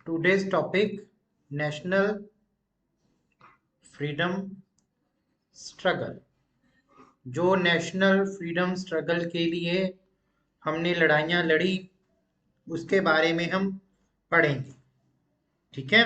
Today's topic national freedom struggle. जो national freedom struggle के लिए हमने लड़ाइयाँ लड़ी उसके बारे में हम पढ़ेंगे। ठीक है।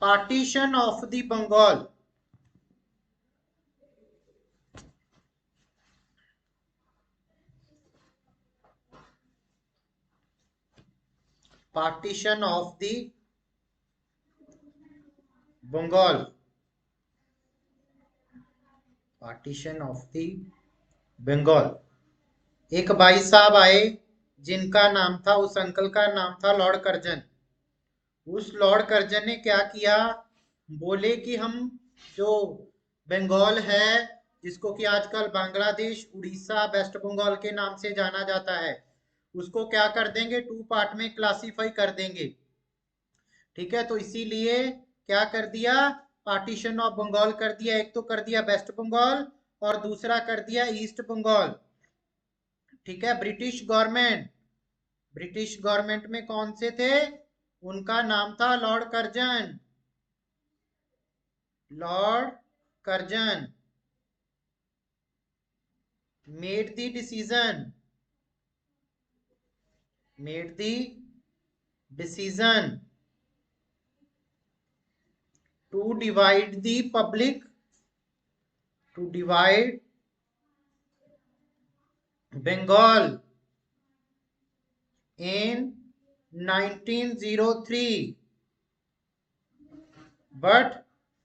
Partition of the Bengal. Partition of the Bengal. Partition of the Bengal. एक भाई साहब आए जिनका नाम था, उस अंकल का नाम था लॉर्ड कर्जन। उस लॉर्ड कर्जन ने क्या किया, बोले कि हम जो बंगाल है, जिसको कि आजकल बांग्लादेश, उड़ीसा, वेस्ट बंगाल के नाम से जाना जाता है, उसको क्या कर देंगे, 2 पार्ट में क्लासिफाई कर देंगे। ठीक है। तो इसीलिए क्या कर दिया, पार्टीशन ऑफ बंगाल कर दिया। एक तो कर दिया वेस्ट बंगाल और दूसरा कर दिया ईस्ट बंगाल। ठीक है। ब्रिटिश गवर्नमेंट में कौन से थे, उनका नाम था Lord Curzon. Lord Curzon made the decision to divide Bengal in 1903 but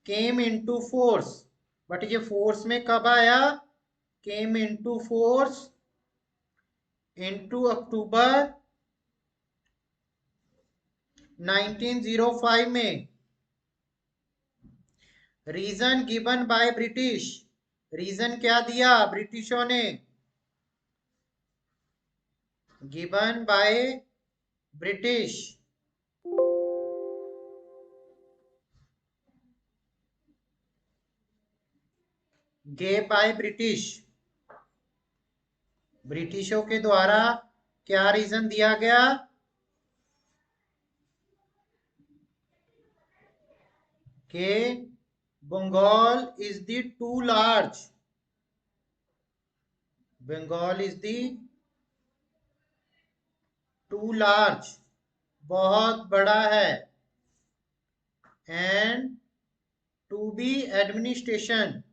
came into force। But ये फोर्स में कब आया, came into force into October 1905 में। Reason given by British. Reason क्या दिया ब्रिटिशों ने, given by British. Give by British. ब्रिटिशों के द्वारा क्या रीजन दिया गया, कि Bengal is the too large, Bengal is the too large, बहुत बड़ा है, एंड टू बी एडमिनिस्ट्रेशन,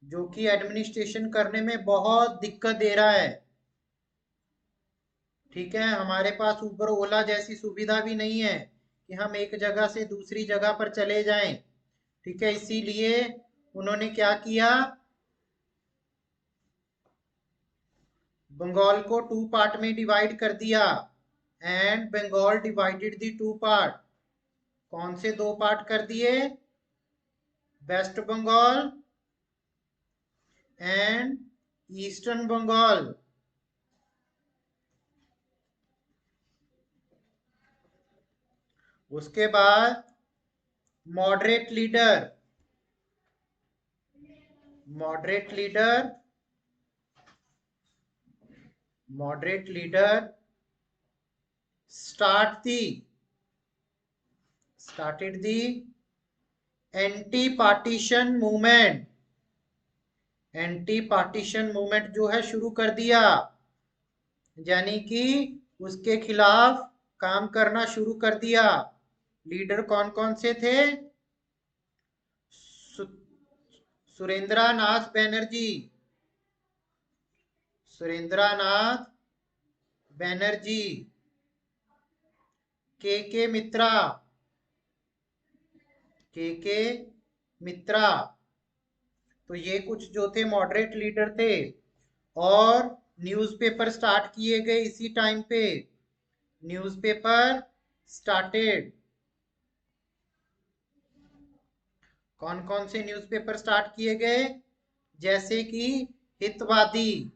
जो कि एडमिनिस्ट्रेशन करने में बहुत दिक्कत दे रहा है। ठीक है। हमारे पास उबर ओला जैसी सुविधा भी नहीं है कि हम एक जगह से दूसरी जगह पर चले जाएं। ठीक है। इसीलिए उन्होंने क्या किया, बंगाल को 2 पार्ट में डिवाइड कर दिया। And Bengal divided the 2 part. कौन से 2 पार्ट कर दिए, west Bengal and eastern Bengal. उसके बाद moderate leader started the anti partition movement जो है शुरू कर दिया, यानी कि उसके खिलाफ काम करना शुरू कर दिया। लीडर कौन कौन से थे, सुरेंद्रनाथ बैनर्जी, के मित्रा। तो ये कुछ जो थे मॉडरेट लीडर थे। और न्यूज़पेपर स्टार्ट किए गए इसी टाइम पे। Newspaper started. कौन कौन से न्यूज़पेपर स्टार्ट किए गए, जैसे कि हितवादी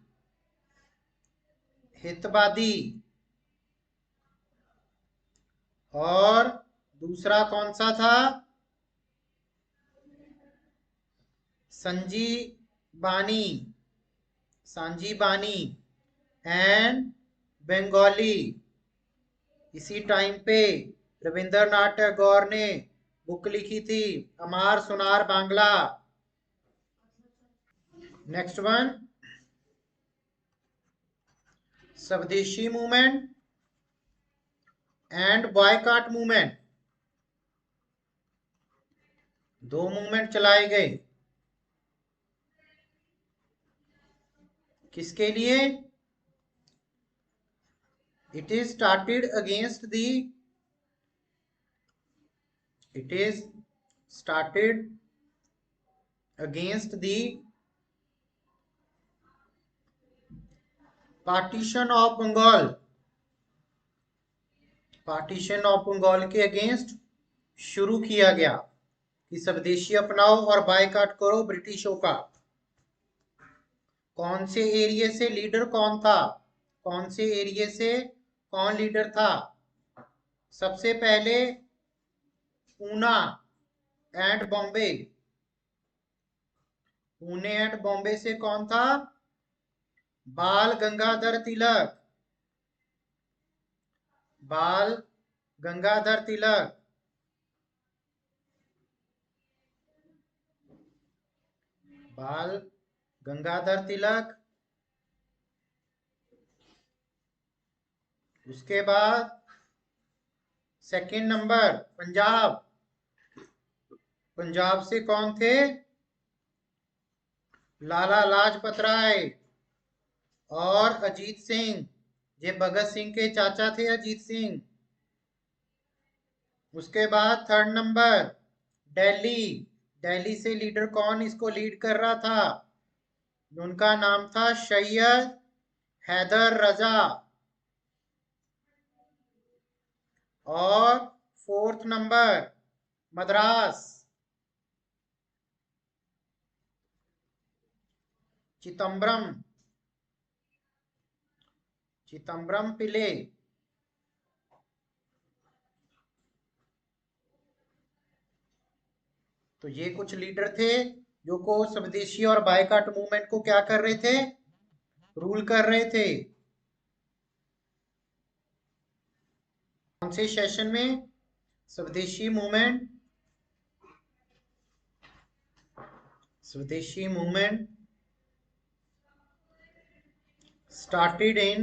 और दूसरा कौन सा था, संजीबानी एंड बंगाली। इसी टाइम पे रविंद्रनाथ टैगोर ने बुक लिखी थी Amar Sonar Bangla. Next one, Swadeshi movement and boycott movement, दो मूवमेंट चलाए गए। किसके लिए? It is started against the, it is started against the partition of Bengal, partition of Bengal के अगेंस्ट शुरू किया गया कि स्वदेशी अपनाओ और बायकॉट करो ब्रिटिशों का। कौन से एरिया से लीडर कौन था? कौन से एरिया से कौन लीडर था? सबसे पहले पूना एंड बॉम्बे, पुणे एंड बॉम्बे से कौन था? बाल गंगाधर तिलक, बाल गंगाधर तिलक। बाल गंगाधर तिलक। उसके बाद सेकंड नंबर पंजाब, पंजाब से कौन थे? लाला लाजपत राय और अजीत सिंह, ये भगत सिंह के चाचा थे अजीत सिंह। उसके बाद थर्ड नंबर दिल्ली, दिल्ली से लीडर कौन इसको लीड कर रहा था? उनका नाम था सैयद हैदर रजा। और फोर्थ नंबर मद्रास, चिदम्बरम, चिदम्बरम पिले। तो ये कुछ लीडर थे जो को स्वदेशी और बायकॉट मूवमेंट को क्या कर रहे थे? रूल कर रहे थे। कौन से सेशन में? Swadeshi movement, Swadeshi movement started in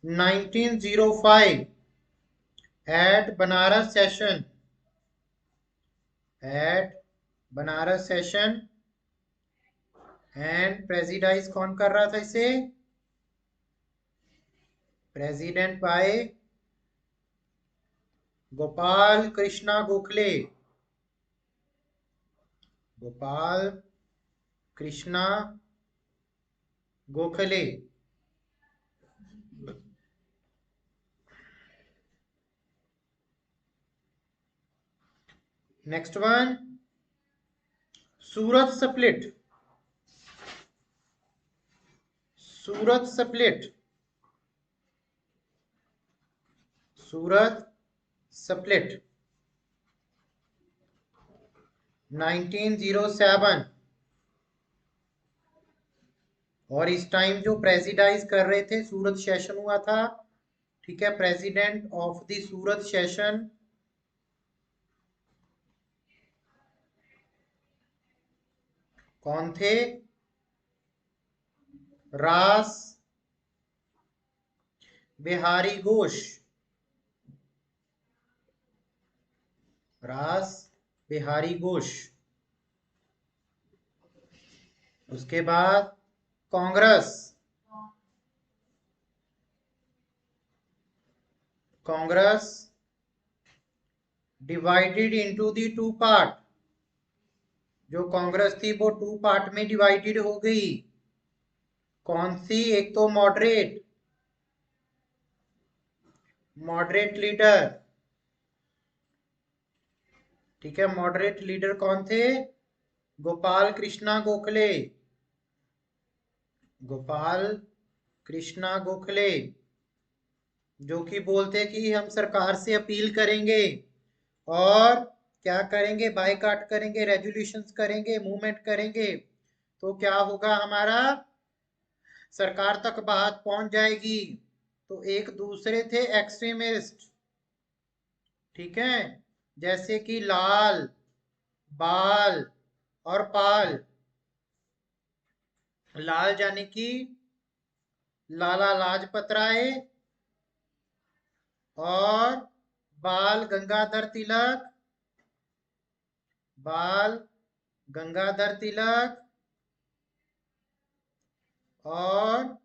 1905 at Banaras session, at Banaras session. And presides कौन कर रहा था इसे? President by Gopal Krishna Gokhale, Gopal Krishna Gokhale. Next one, Surat split, Surat split, Surat split 1907। और इस टाइम जो प्रेसिडाइज कर रहे थे, सूरत सेशन हुआ था, ठीक है, president of the Surat session कौन थे? रास बिहारी घोष, रास बिहारी घोष। उसके बाद Congress, Congress divided into the two part, जो कांग्रेस थी वो टू पार्ट में डिवाइडेड हो गई। कौन सी? एक तो मॉडरेट, मॉडरेट लीडर, ठीक है, मॉडरेट लीडर कौन थे? गोपाल कृष्णा गोखले, गोपाल कृष्णा गोखले, जो कि बोलते कि हम सरकार से अपील करेंगे और क्या करेंगे, बायकॉट करेंगे, रेजोल्यूशंस करेंगे, मूवमेंट करेंगे, तो क्या होगा, हमारा सरकार तक बात पहुंच जाएगी। तो एक दूसरे थे एक्सट्रीमिस्ट, ठीक है, जैसे कि लाल, बाल और पाल। लाल यानी कि लाला लाजपत राय, और बाल गंगाधर तिलक, बाल गंगाधर तिलक और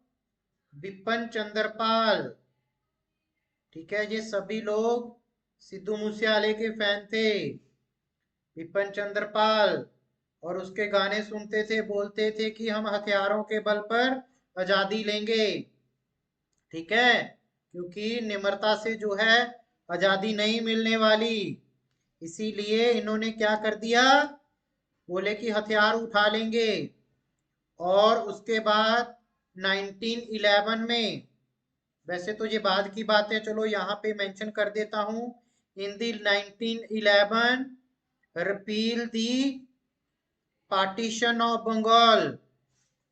बिपिन चंद्र पाल। ठीक है, ये सभी लोग सिद्धू मूसेवाले के फैन थे। बिपिन चंद्र पाल, और उसके गाने सुनते थे, बोलते थे कि हम हथियारों के बल पर आजादी लेंगे। ठीक है, क्योंकि निम्रता से जो है आजादी नहीं मिलने वाली, इसीलिए इन्होंने क्या कर दिया, बोले कि हथियार उठा लेंगे। और उसके बाद 1911 में, वैसे तो ये बाद की बात है, चलो यहाँ पे मेंशन कर देता हूँ, in the 1911 repeal the partition of Bengal.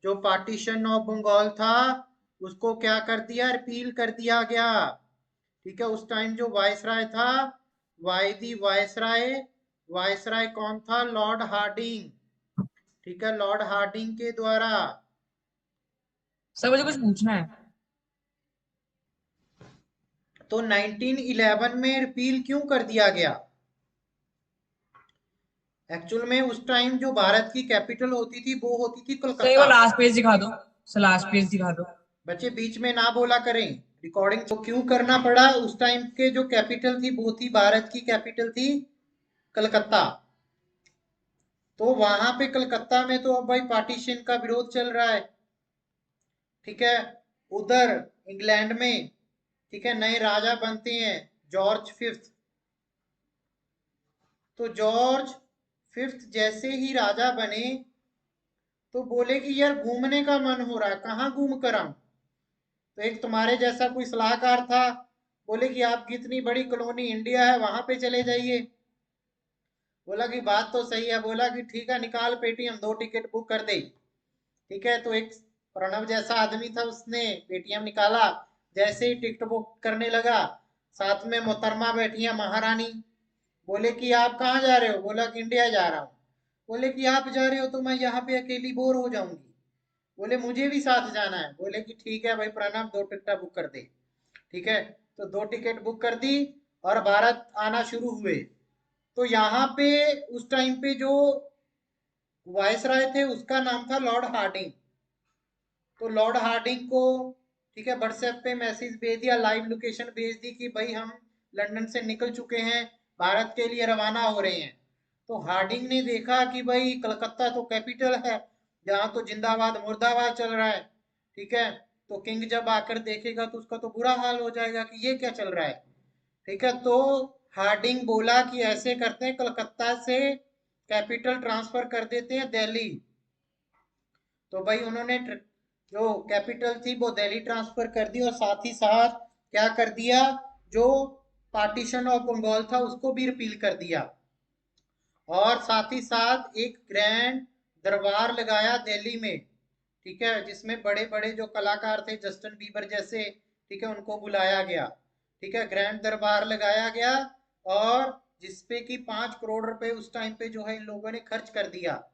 जो पार्टीशन ऑफ बंगाल था उसको क्या कर दिया, रिपील कर दिया गया। ठीक है, उस टाइम जो वायसराय था, वायदी वायसराय, वायसराय कौन था, लॉर्ड हार्डिंग। ठीक है, लॉर्ड हार्डिंग के द्वारा। सर मुझे कुछ पूछना है। तो 1911 में रिपील क्यों कर दिया गया? एक्चुअल में उस टाइम जो भारत की कैपिटल होती थी वो होती थी सर एक बार कोलकाता। लास्ट पेज दिखा दो। सर लास्ट पेज दिखा दो। बच्चे बीच में ना बोला करें, रिकॉर्डिंग तो क्यों करना पड़ा, उस टाइम के जो कैपिटल थी वो थी, भारत की कैपिटल थी कलकत्ता। तो वहां पे कलकत्ता में तो अब भाई पार्टीशन का विरोध चल रहा है। ठीक है, उधर इंग्लैंड में, ठीक है, नए राजा बनते हैं, जॉर्ज फिफ्थ। तो जॉर्ज फिफ्थ जैसे ही राजा बने, तो बोले कि यार घूमने का मन हो रहा है, कहाँ घूम कर आऊं। तो एक तुम्हारे जैसा कोई सलाहकार था, बोले कि आपकी इतनी बड़ी कॉलोनी इंडिया है, वहां पे चले जाइए। बोला कि बात तो सही है, बोला कि ठीक है, निकाल पेटीएम, 2 टिकट बुक कर दे। ठीक है, तो एक प्रणव जैसा आदमी था, उसने पेटीएम निकाला, जैसे ही टिकट बुक करने लगा, साथ में मोहतरमा बैठी है महारानी। बोले कि आप कहाँ जा रहे हो, बोला कि इंडिया जा रहा हूँ। बोले कि आप जा रहे हो तो मैं यहाँ पे अकेली बोर हो जाऊंगी। बोले मुझे भी साथ जाना है। बोले कि ठीक है भाई प्रणव, 2 टिकट बुक कर दे। ठीक है, तो 2 टिकट बुक कर दी और भारत आना शुरू हुए। तो यहाँ पे उस टाइम पे जो वायसराय थे उसका नाम था लॉर्ड हार्डिंग। तो लॉर्ड हार्डिंग को, ठीक है, व्हाट्सएप पे मैसेज भेज दिया, लाइव लोकेशन भेज दी कि भाई हम लंदन से निकल चुके हैं, भारत के लिए रवाना हो रहे हैं। तो हार्डिंग ने देखा कि भाई कलकत्ता तो कैपिटल है, जहाँ तो जिंदाबाद मुर्दाबाद चल रहा है। ठीक है, तो किंग जब आकर देखेगा तो उसका तो बुरा हाल हो जाएगा कि ये क्या चल रहा है। ठीक है, तो हार्डिंग बोला कि ऐसे करते हैं, कलकत्ता से कैपिटल ट्रांसफर कर देते हैं दिल्ली। तो भाई उन्होंने जो कैपिटल थी वो दिल्ली ट्रांसफर कर दी, और साथ ही साथ क्या कर दिया, जो पार्टीशन ऑफ बंगाल था उसको भी रिपील कर दिया। और साथ ही साथ एक ग्रैंड दरबार लगाया दिल्ली में। ठीक है, जिसमें बड़े बड़े जो कलाकार थे, जस्टिन बीबर जैसे, ठीक है, उनको बुलाया गया। ठीक है, ग्रैंड दरबार लगाया गया, और जिसपे कि 5 करोड़ रुपए उस टाइम पे जो है इन लोगों ने खर्च कर दिया।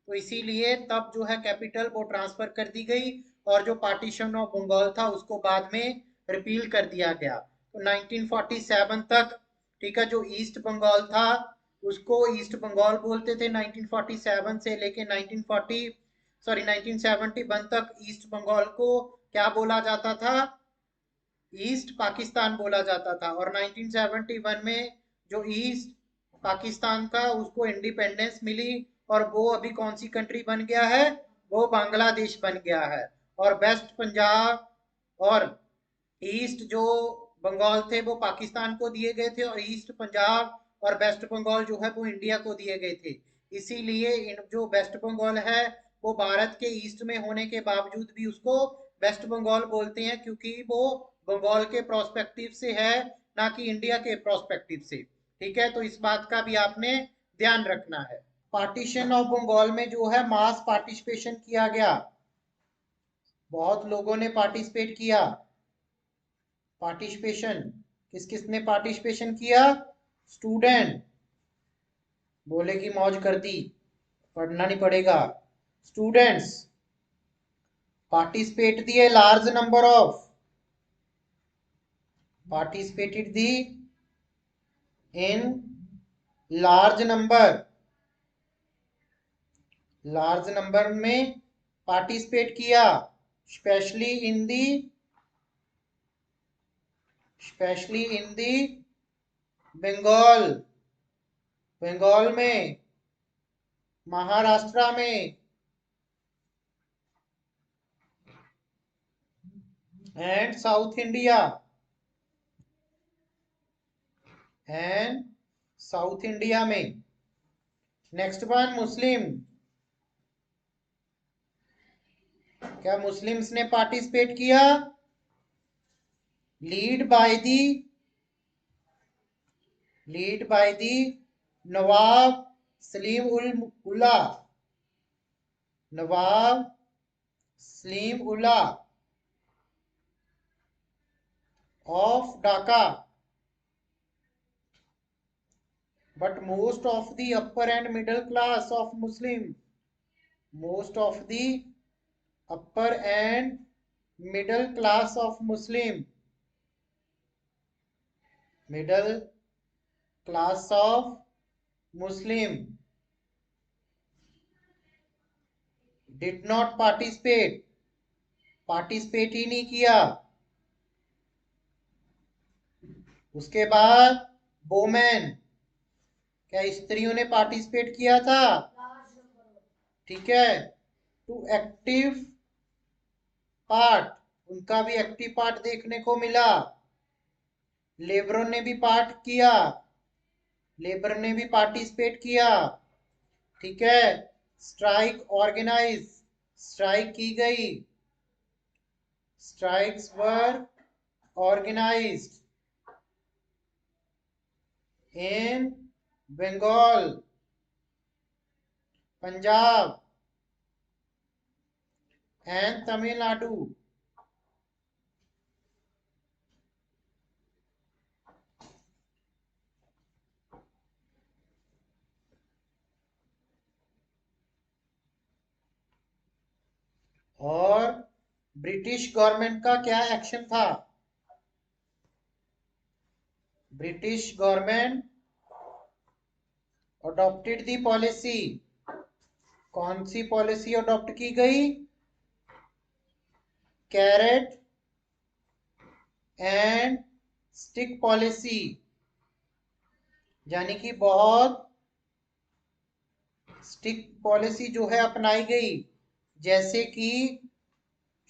तो इसीलिए तब जो है कैपिटल वो ट्रांसफर कर दी गई, और जो पार्टीशन ऑफ बंगाल था उसको बाद में रिपील कर दिया गया। तो 1947 तक, ठीक है, जो ईस्ट बंगाल था उसको ईस्ट बंगाल बोलते थे 1947 से लेके 1971 तक ईस्ट बंगाल को क्या बोला जाता था, ईस्ट पाकिस्तान बोला जाता था। और 1971 में जो ईस्ट पाकिस्तान का उसको इंडिपेंडेंस मिली, और वो अभी कौन सी कंट्री बन गया है, वो बांग्लादेश बन गया है। और वेस्ट पंजाब और ईस्ट जो बंगाल थे वो पाकिस्तान को दिए गए थे, और ईस्ट पंजाब और वेस्ट बंगाल जो है वो इंडिया को दिए गए थे। इसीलिए जो वेस्ट बंगाल है वो भारत के ईस्ट में होने के बावजूद भी उसको वेस्ट बंगाल बोलते हैं, क्योंकि वो बंगाल के प्रोस्पेक्टिव से है, ना कि इंडिया के प्रोस्पेक्टिव से। ठीक है, तो इस बात का भी आपने ध्यान रखना है। पार्टीशन ऑफ बंगाल में जो है मास पार्टिसिपेशन किया गया, बहुत लोगों ने पार्टिसिपेट किया। पार्टिसिपेशन किस किसने पार्टिसिपेशन किया? स्टूडेंट। बोले कि मौज कर दी, पढ़ना नहीं पड़ेगा। Students participate the a large number of, participated the in large number में पार्टिसिपेट किया, स्पेशली इन दी बंगाल में, महाराष्ट्र में, एंड साउथ इंडिया में। नेक्स्ट वन मुस्लिम, क्या मुस्लिम्स ने पार्टिसिपेट किया? Lead by the Nawab Salim Ullah of Dhaka, but most of the upper and middle class of Muslim, most of the upper and middle class of Muslim, middle class of Muslim did not participate ही नहीं किया। उसके बाद women, क्या स्त्रियों ने participate किया था? ठीक है, टू एक्टिव पार्ट, उनका भी एक्टिव पार्ट देखने को मिला। लेबरों ने भी पार्टिसिपेट किया। ठीक है, स्ट्राइक की गई, strikes were organised in Bengal, Punjab and Tamil Nadu. और ब्रिटिश गवर्नमेंट का क्या एक्शन था? British government adopted the policy, कौन सी पॉलिसी अडॉप्ट की गई? कैरेट एंड स्टिक पॉलिसी, यानी कि बहुत स्टिक पॉलिसी जो है अपनाई गई। जैसे कि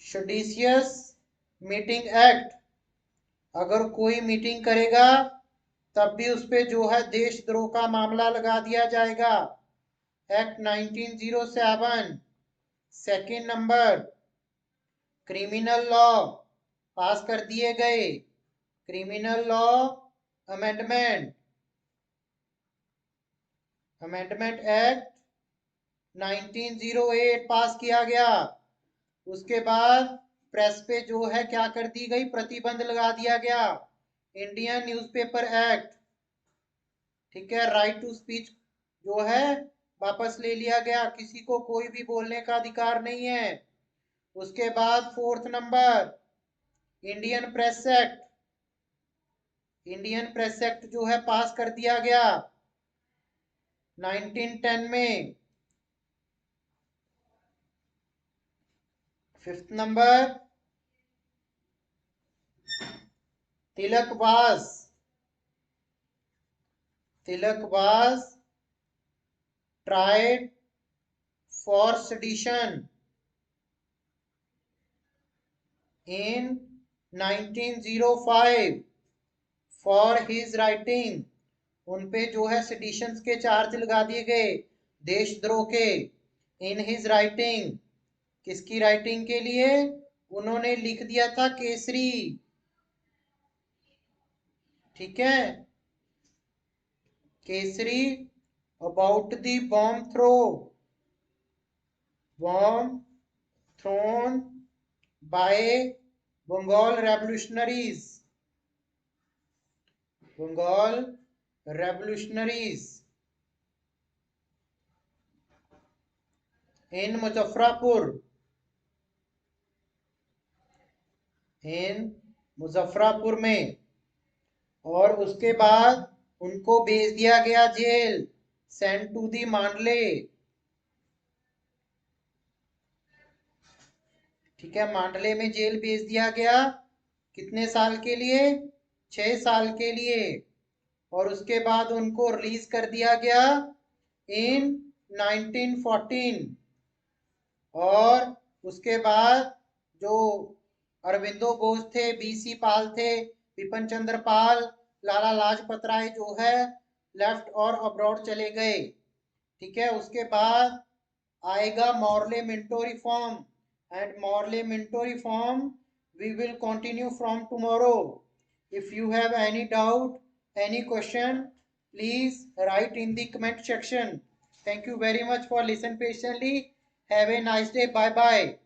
सेडिशियस मीटिंग एक्ट, अगर कोई मीटिंग करेगा तब भी उस पे जो है देशद्रोह का मामला लगा दिया जाएगा। Act 1907, second number, criminal law पास कर दिए गए। क्रिमिनल लॉ अमेंडमेंट एक्ट 1908 पास किया गया। उसके बाद प्रेस पे जो है क्या कर दी गई? प्रतिबंध लगा दिया गया। इंडियन न्यूज़पेपर एक्ट, ठीक है, राइट टू स्पीच जो है वापस ले लिया गया, किसी को कोई भी बोलने का अधिकार नहीं है। उसके बाद fourth number, Indian press act जो है पास कर दिया गया 1910 में। Fifth number, Tilak was tried for sedition in 1905 for his writing, उन पे जो है सेडिशन के चार्ज लगा दिए गए, देशद्रोह के। इन हिज राइटिंग, किसकी राइटिंग के लिए? उन्होंने लिख दिया था केसरी, ठीक है। Kesari about the bomb thrown by Bengal revolutionaries in मुजफ्फरापुर में, और उसके बाद उनको भेज दिया गया जेल, सेंट टू दी मांडले। ठीक है, मांडले में जेल भेज दिया गया, कितने साल के लिए? 6 साल के लिए। और उसके बाद उनको रिलीज कर दिया गया इन 1914। और उसके बाद जो अरविंदो घोष थे, बीसी पाल थे, विपिन चंद्र पाल, लाला लाजपत राय जो है लेफ्ट और अब्रॉड चले गए। ठीक है, उसके बाद आएगा Morley Minto reform, and Morley Minto reform we will continue from tomorrow. If you have any doubt, any question, please write in the comment section. Thank you very much for listening patiently. Have a nice day. Bye bye.